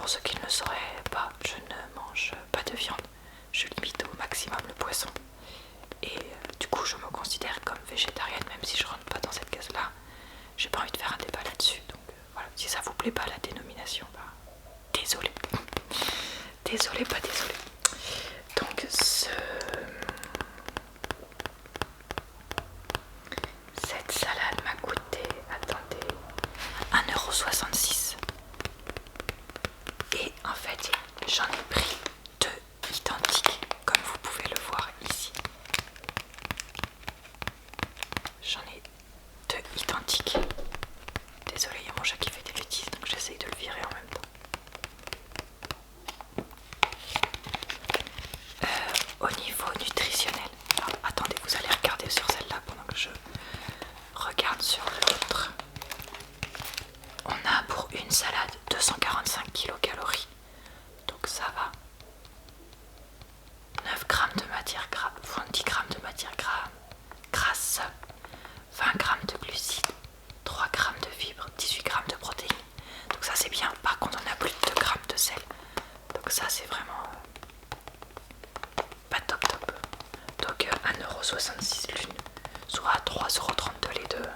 pour ceux qui ne le sauraient pas, je ne mange pas de viande. Je limite au maximum le poisson. Et du coup, je me considère comme végétarienne, même si je rentre pas dans cette case-là. J'ai pas envie de faire un débat là-dessus. Donc voilà, si ça vous plaît pas la dénomination, bah désolé. Désolé, pas désolé. Donc cette salade m'a coûté, attendez, 1,66 €. Et en fait, j'en ai pris deux identiques, comme vous pouvez le voir ici. J'en ai deux identiques. Désolé, il y a mon chat qui fait des bêtises, donc j'essaye de le virer en même temps. Au niveau nutritionnel, alors, attendez, vous allez regarder sur celle-là pendant que je regarde sur l'autre. On a pour une salade 245 kilocalories, donc ça va. 9 grammes de matière grasse, 10 grammes de matière grasse, 20 grammes de glucides, 3 grammes de fibres, 18 grammes de protéines. Donc ça c'est bien. Par contre on a plus de 2 grammes de sel. Donc ça c'est vraiment pas top top. Donc 1,66 € l'une, soit 3,32 € les deux.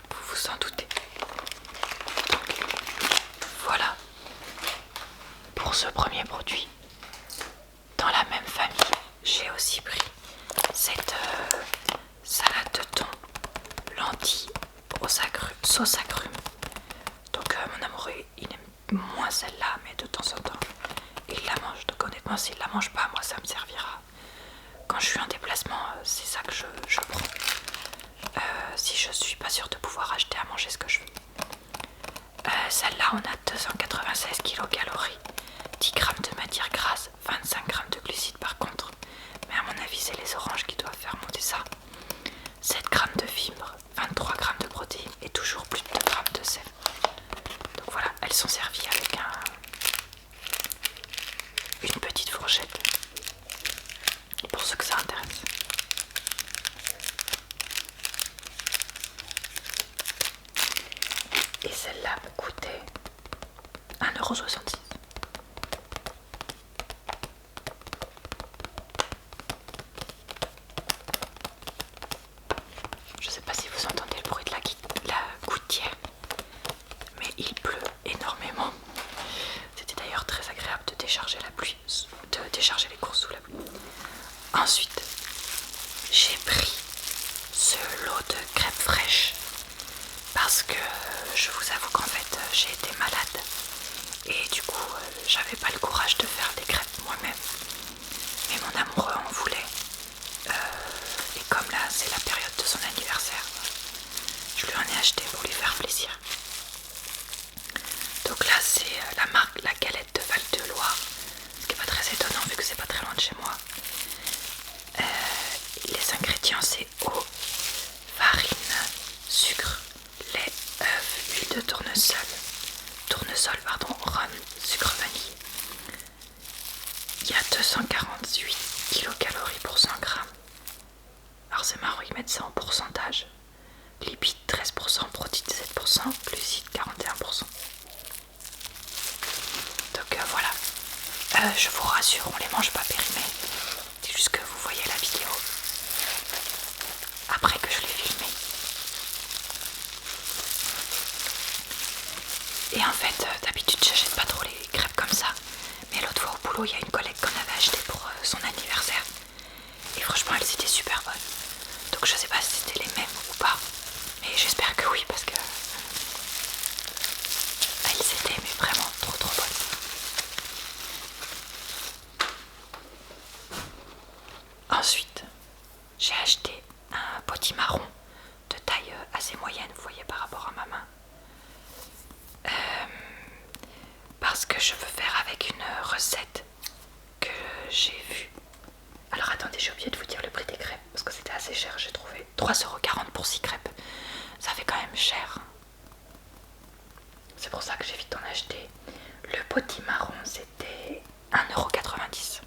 Vous vous en doutez. Donc voilà pour ce premier produit. Dans la même famille, j'ai aussi pris cette salade de thon, lentilles, sauce agrumes. Donc mon amoureux, il aime moins celle-là, mais de temps en temps, il la mange. Donc honnêtement, s'il la mange pas, moi ça me servira. Quand je suis en déplacement, c'est ça que je prends. Si je suis pas sûre de pouvoir acheter à manger ce que je veux. Celle-là, on a 296 kilocalories, 10 grammes de matière grasse, 25 grammes de glucides par contre. Mais à mon avis, c'est les oranges qui doivent faire monter ça. 7 grammes de fibres, 23 grammes de protéines et toujours plus de 2 grammes de sel. Donc voilà, elles sont servies avec une petite fourchette. Pour ceux que ça intéresse. Et celle-là me coûtait 1,66 €. Je sais pas si vous entendez le bruit de la gouttière, mais il pleut énormément. C'était d'ailleurs très agréable de décharger la pluie, de décharger les courses sous la pluie. Ensuite, j'ai pris ce lot de crêpes fraîches parce que je vous avoue qu'en fait j'ai été malade et du coup j'avais pas le courage de faire des crêpes moi-même, mais mon amoureux en voulait. Et comme là c'est la période de son anniversaire, je lui en ai acheté pour lui faire plaisir. Donc là c'est la marque La Galette de Val-de-Loire, ce qui est pas très étonnant vu que c'est pas très loin de chez moi. Les ingrédients c'est eau, farine, sucre, lait, œuf, huile de tournesol, rhum, sucre vanille. Il y a 248 kilocalories pour 100 grammes. Alors c'est marrant, ils mettent ça en pourcentage. Lipides 13%, protéines 7%, glucides 41%. Donc voilà. Je vous rassure, on les mange pas périmés. C'est juste que vous voyez la vidéo après que je l'ai filmée. Et en fait, d'habitude j'achète pas trop les crêpes comme ça. Mais l'autre fois au boulot, il y a une collègue qu'on avait acheté pour son anniversaire. Et franchement, elles étaient super bonnes. Donc je sais pas si c'était les mêmes ou pas. Mais j'espère que oui parce que elles étaient mais vraiment trop bonnes. Ensuite, j'ai acheté un potimarron de taille assez moyenne, vous voyez par rapport à ma main. Parce que je veux faire avec une recette que j'ai vue. Alors attendez, j'ai oublié de vous dire le prix des crêpes parce que c'était assez cher, j'ai trouvé 3,40 € pour 6 crêpes. Ça fait quand même cher. C'est pour ça que j'évite d'en acheter. Le potimarron c'était 1,90 €.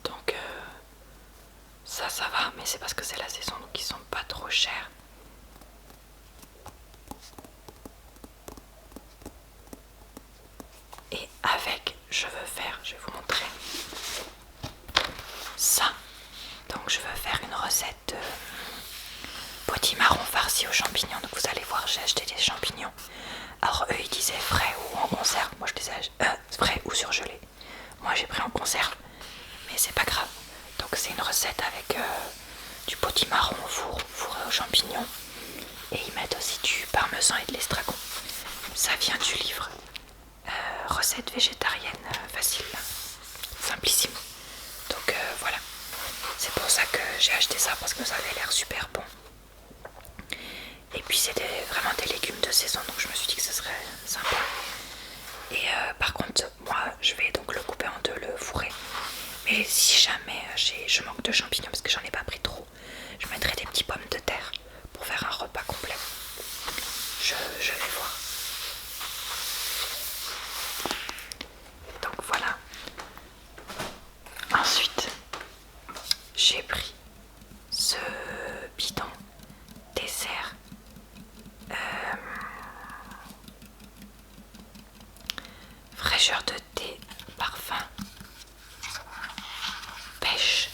Donc ça va, mais c'est parce que c'est la saison donc ils sont pas trop chers. je veux faire, je vais vous montrer ça. Donc je veux faire une recette de potimarron farci aux champignons. Donc vous allez voir, j'ai acheté des champignons. Alors eux ils disaient frais ou en conserve. Moi je les ai frais ou surgelés. Moi j'ai pris en conserve, mais c'est pas grave. Donc c'est une recette avec du potimarron au four, fourré aux champignons. Et ils mettent aussi du parmesan et de l'estragon. Ça vient du livre recette végétarienne facile, simplissime. Donc voilà, c'est pour ça que j'ai acheté ça, parce que ça avait l'air super bon. Et puis c'était vraiment des légumes de saison, donc je me suis dit que ce serait sympa. Et par contre, moi je vais donc le couper en deux, le fourrer. Mais si jamais je manque de champignons, parce que j'en ai pas pris trop, je mettrai des petits pommes de terre pour faire un repas complet. Je vais voir. Donc voilà. Ensuite, j'ai pris ce bidon dessert fraîcheur de thé, parfum, pêche.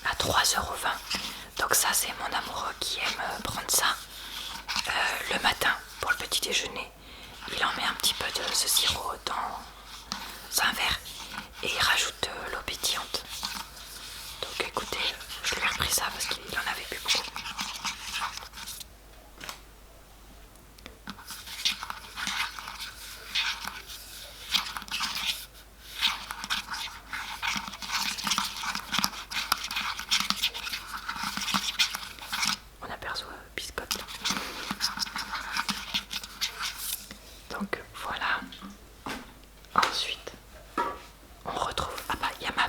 À 3,20 €. Donc ça c'est mon amoureux qui aime prendre ça le matin pour le petit déjeuner. Il en met un petit peu de ce sirop dans un verre et il rajoute de l'eau pétillante. Donc écoutez, je lui ai repris ça parce qu'il en avait plus beaucoup. On aperçoit Biscotte. Donc voilà. Ensuite, on retrouve. Ah bah, il y a ma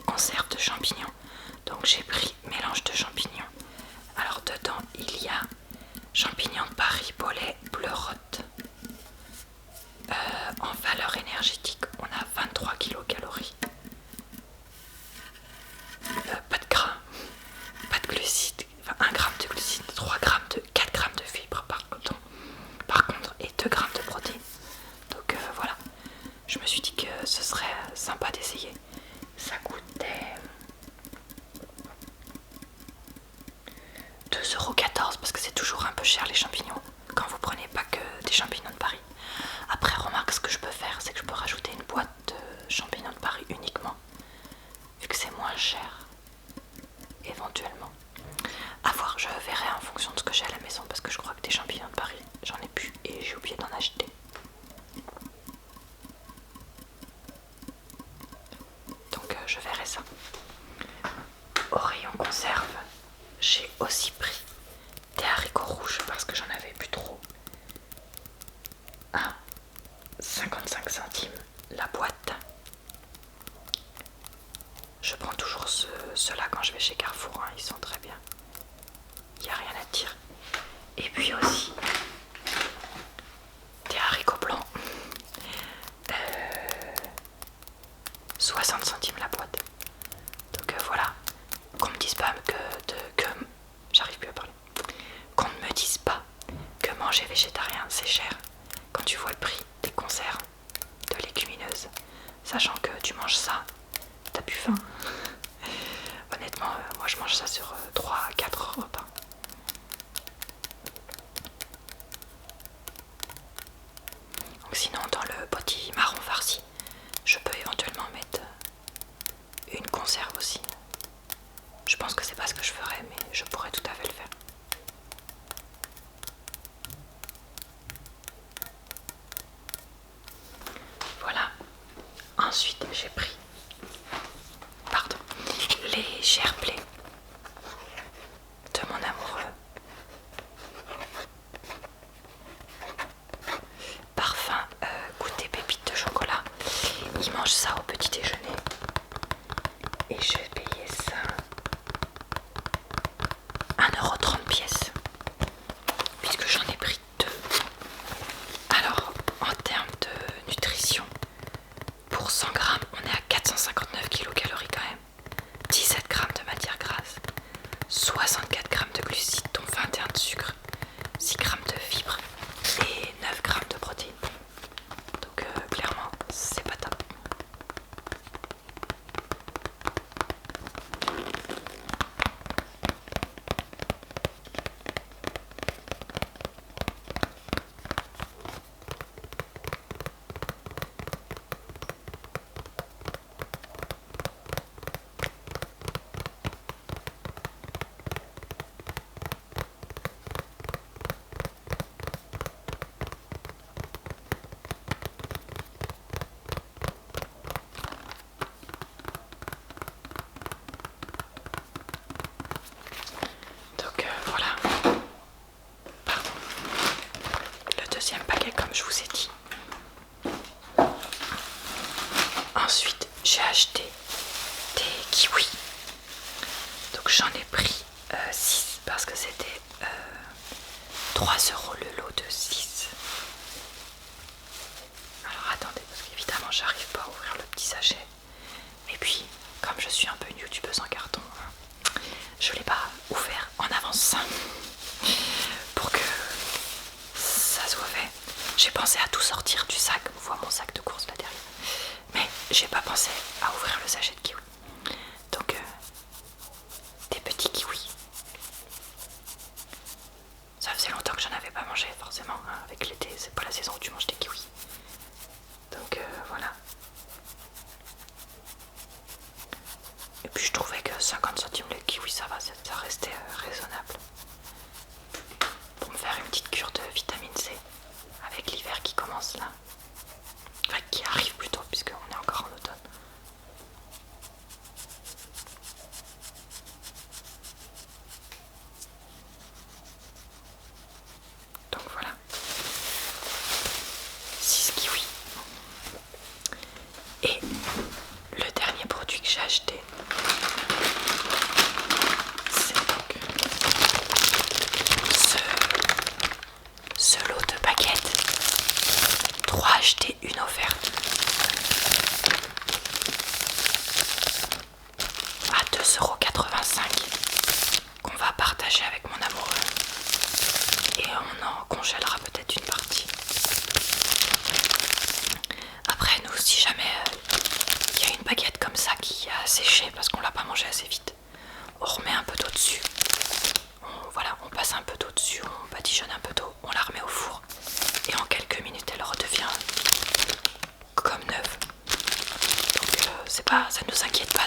conserve de champignons. Donc j'ai pris mélange de champignons. Alors dedans, il y a champignons de Paris, Paulet, pleurote. En valeur énergétique, on a 23 kilocalories. Pas de gras, pas de glucides, enfin 1 gramme de glucides, 4 grammes de fibres par contre, et 2 grammes de protéines. Donc voilà, je me suis dit que ce serait sympa d'essayer. Ça coûtait 2,14 € parce que c'est toujours un peu cher les champignons quand vous prenez pas que des champignons de Paris. Après, remarque, ce que je peux faire, c'est que je peux rajouter une boîte de champignons de Paris uniquement, vu que c'est moins cher, éventuellement. À voir, je verrai en fonction de ce que j'ai à la maison, parce que je crois que des champignons de Paris, j'en ai plus et j'ai oublié d'en acheter. Donc je verrai ça. Au rayon conserve, j'ai aussi pris des haricots rouges parce que j'en avais plus trop. À 55 centimes la boîte. Je prends toujours ceux-là quand je vais chez Carrefour, hein, ils sont très bien. Il n'y a rien à dire. Et puis aussi des haricots blancs. 60 centimes la boîte. Donc voilà. Qu'on me dise pas j'arrive plus à parler. Qu'on ne me dise pas que manger végétarien c'est cher quand tu vois le prix des conserves de légumineuses, sachant que tu manges ça, t'as plus faim. Honnêtement, moi je mange ça sur 3 à 4 repas. Donc sinon, dans le potimarron farci, je peux éventuellement mettre une conserve aussi. Je pense que c'est pas ce que je ferais, mais je pourrais tout à fait le faire. Voilà. Ensuite, j'ai pris les Gerblé de mon paquet comme je vous ai dit. Ensuite j'ai acheté des kiwis. Donc j'en ai pris 6 parce que c'était 3 € le lot de 6. Alors attendez, parce qu'évidemment j'arrive pas à ouvrir le petit sachet. Et puis comme je suis un peu une youtubeuse en carton, je l'ai pas ouvert en avance pour que ça soit fait. J'ai pensé à tout sortir du sac, on voit mon sac de course là derrière, mais j'ai pas pensé à ouvrir le sachet de kiwi. Donc des petits kiwis. Ça faisait longtemps que j'en avais pas mangé forcément, hein. Avec l'été c'est pas la saison où tu manges des kiwis. Donc voilà. Et puis je trouvais que 50 centimes le kiwi ça va, ça restait raisonnable. Pour me faire une petite cure de vitamine C avec l'hiver qui commence là. Enfin qui arrive plutôt puisqu'on est encore en automne. Donc voilà. 6 kiwis. Et le dernier produit que j'ai acheté, c'est donc ce lot de baguettes. 3 achetés, une offerte. À 2,85 € qu'on va partager avec mon amoureux. Et on en congèlera peut-être une partie. Après nous, si jamais il y a une baguette comme ça qui a séché parce qu'on l'a pas mangé assez vite, on remet un peu d'eau dessus. Voilà, on passe un peu d'eau dessus, on badigeonne un peu d'eau, on la remet au four. Et en quelques minutes, elle redevient comme neuve. Donc c'est pas, ça ne nous inquiète pas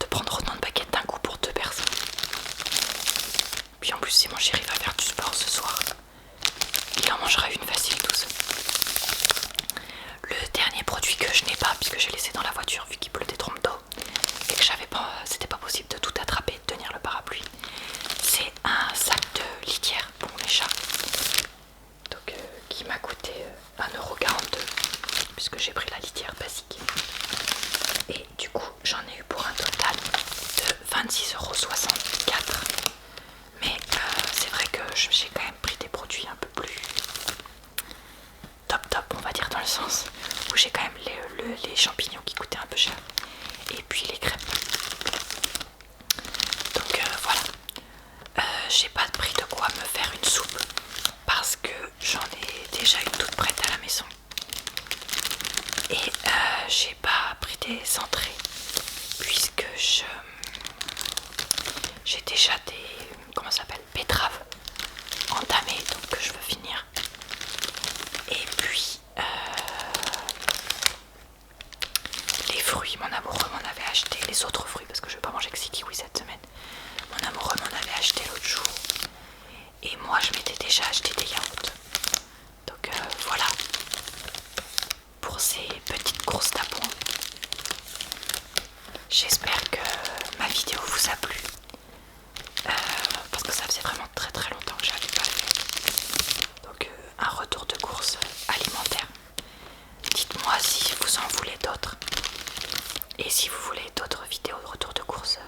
de prendre autant de baguettes d'un coup pour 2 personnes. Puis en plus, si mon chéri va faire du sport ce soir, il en mangera une facile douce. Le dernier produit que je n'ai pas, puisque j'ai laissé dans la voiture vu qu'il pleut des trompes d'eau et que j'avais pas, c'était pas possible de tout attraper, de tenir le parapluie, c'est un sac de litière pour mes chats. Donc qui m'a coûté 1,42 € puisque j'ai pris la litière basique. Et du coup j'en ai eu pour un total de 26,64 €. Mais c'est vrai que j'ai quand même pris des produits un peu plus top on va dire, dans le sens où j'ai quand même les champignons qui coûtaient un peu cher. Et puis les crêpes. Donc voilà. J'ai pas pris de quoi me faire une soupe parce que j'en ai déjà une toute prête à la maison. Et j'ai pas pris des entrées puisque j'ai déjà des, comment ça s'appelle, betteraves entamées, donc que je veux finir. Et puis les fruits, mon amoureux m'en avait acheté, les autres fruits parce que je vais pas manger que 6 kiwis cette semaine. Mon amoureux m'en avait acheté l'autre jour et moi je m'étais déjà acheté des yaourts. Donc voilà pour ces petites courses d'appoint. J'espère que ma vidéo vous a plu parce que ça faisait vraiment très longtemps que j'avais pas fait. Donc un retour de course alimentaire. Dites-moi si vous en voulez d'autres et si vous voulez d'autres vidéos de retour de course